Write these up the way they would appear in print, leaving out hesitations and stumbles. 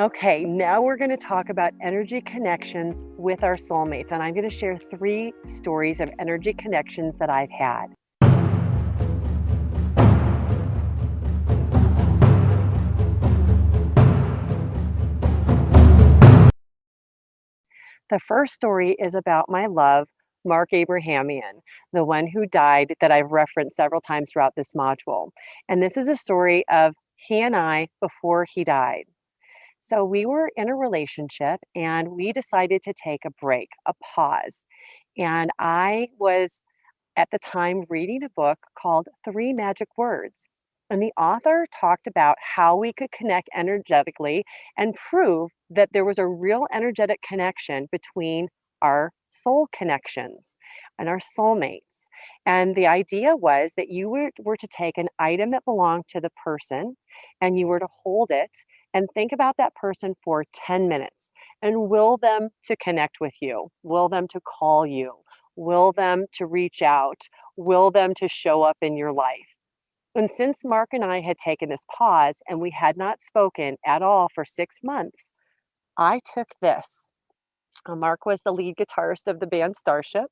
Okay, now we're going to talk about energy connections with our soulmates, and I'm going to share 3 stories of energy connections that I've had. The first story is about my love, Mark Abrahamian, the one who died that I've referenced several times throughout this module. And this is a story of he and I before he died. So we were in a relationship and we decided to take a break, a pause. And I was at the time reading a book called Three Magic Words. And the author talked about how we could connect energetically and prove that there was a real energetic connection between our soul connections and our soulmates. And the idea was that you were to take an item that belonged to the person and you were to hold it and think about that person for 10 minutes and will them to connect with you, will them to call you, will them to reach out, will them to show up in your life. And since Mark and I had taken this pause and we had not spoken at all for 6 months, I took this. Mark was the lead guitarist of the band Starship,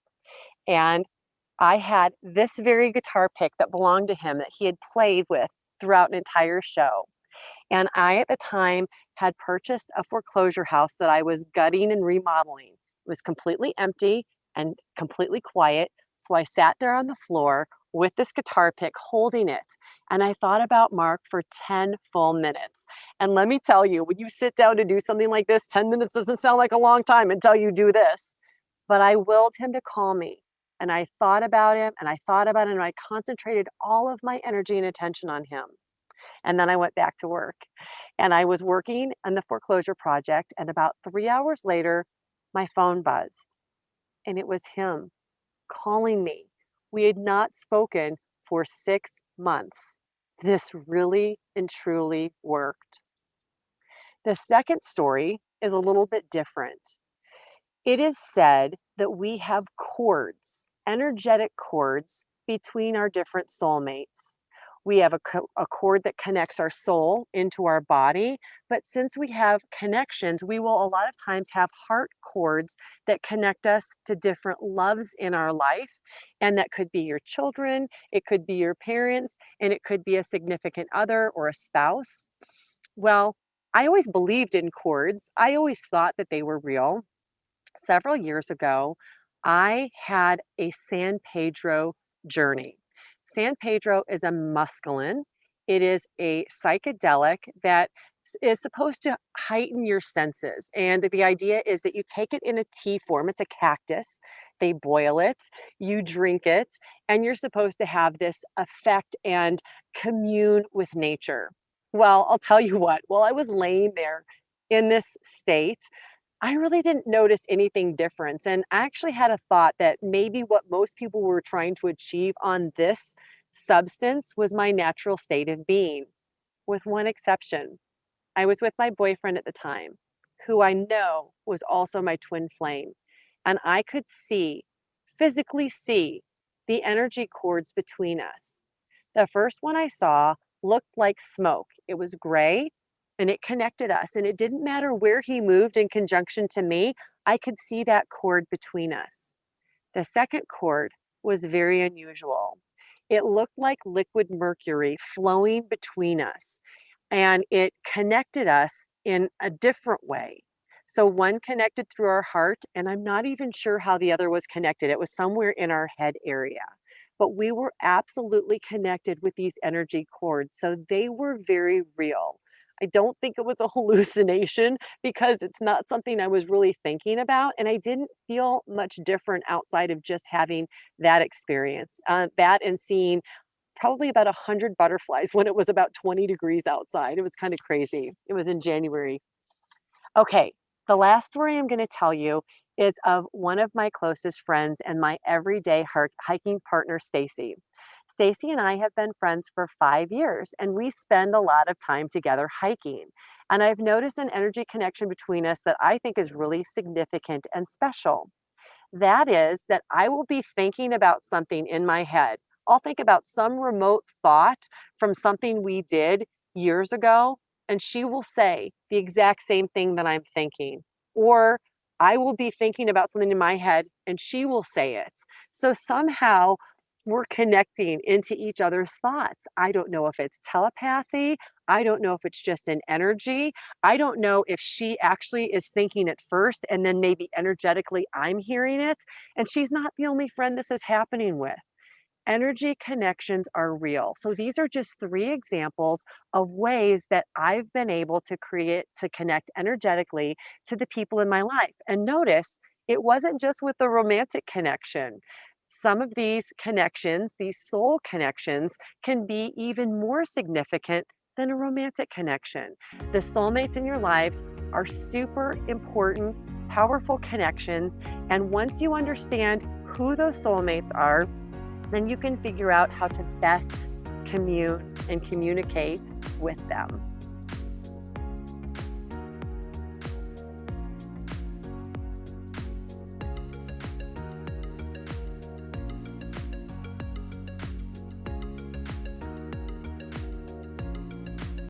and I had this very guitar pick that belonged to him that he had played with throughout an entire show. And I, at the time, had purchased a foreclosure house that I was gutting and remodeling. It was completely empty and completely quiet. So I sat there on the floor with this guitar pick holding it. And I thought about Mark for 10 full minutes. And let me tell you, when you sit down to do something like this, 10 minutes doesn't sound like a long time until you do this. But I willed him to call me. And I thought about him and I thought about him and I concentrated all of my energy and attention on him. And then I went back to work. And I was working on the foreclosure project. And about 3 hours later, my phone buzzed. And it was him calling me. We had not spoken for 6 months. This really and truly worked. The second story is a little bit different. It is said that we have cords, energetic cords between our different soulmates. We have a cord that connects our soul into our body, but since we have connections, we will a lot of times have heart cords that connect us to different loves in our life. And that could be your children, it could be your parents, and it could be a significant other or a spouse. Well, I always believed in cords. I always thought that they were real. Several years ago, I had a San Pedro journey. San Pedro is a mescaline. It is a psychedelic that is supposed to heighten your senses. And the idea is that you take it in a tea form. It's a cactus. They boil it, you drink it, and you're supposed to have this effect and commune with nature. Well, I'll tell you what, while I was laying there in this state, I really didn't notice anything different. And I actually had a thought that maybe what most people were trying to achieve on this substance was my natural state of being, with one exception. I was with my boyfriend at the time, who I know was also my twin flame. And I could see, physically see, the energy cords between us. The first one I saw looked like smoke. It was gray and it connected us. And it didn't matter where he moved in conjunction to me, I could see that cord between us. The second cord was very unusual. It looked like liquid mercury flowing between us, and it connected us in a different way. So one connected through our heart, and I'm not even sure how the other was connected. It was somewhere in our head area. But we were absolutely connected with these energy cords. So they were very real. I don't think it was a hallucination because it's not something I was really thinking about. And I didn't feel much different outside of just having that experience. That and seeing probably about 100 butterflies when it was about 20 degrees outside. It was kind of crazy. It was in January. Okay, the last story I'm going to tell you is of one of my closest friends and my everyday hiking partner, Staci. Staci and I have been friends for 5 years, and we spend a lot of time together hiking. And I've noticed an energy connection between us that I think is really significant and special. That is that I will be thinking about something in my head. I'll think about some remote thought from something we did years ago, and she will say the exact same thing that I'm thinking. Or I will be thinking about something in my head and she will say it. So somehow we're connecting into each other's thoughts. I don't know if it's telepathy. I don't know if it's just an energy. I don't know if she actually is thinking it first and then maybe energetically I'm hearing it. And she's not the only friend this is happening with. Energy connections are real. So these are just three examples of ways that I've been able to connect energetically to the people in my life. And notice it wasn't just with the romantic connection. Some of these connections, these soul connections, can be even more significant than a romantic connection. The soulmates in your lives are super important, powerful connections. And once you understand who those soulmates are, then you can figure out how to best commune and communicate with them.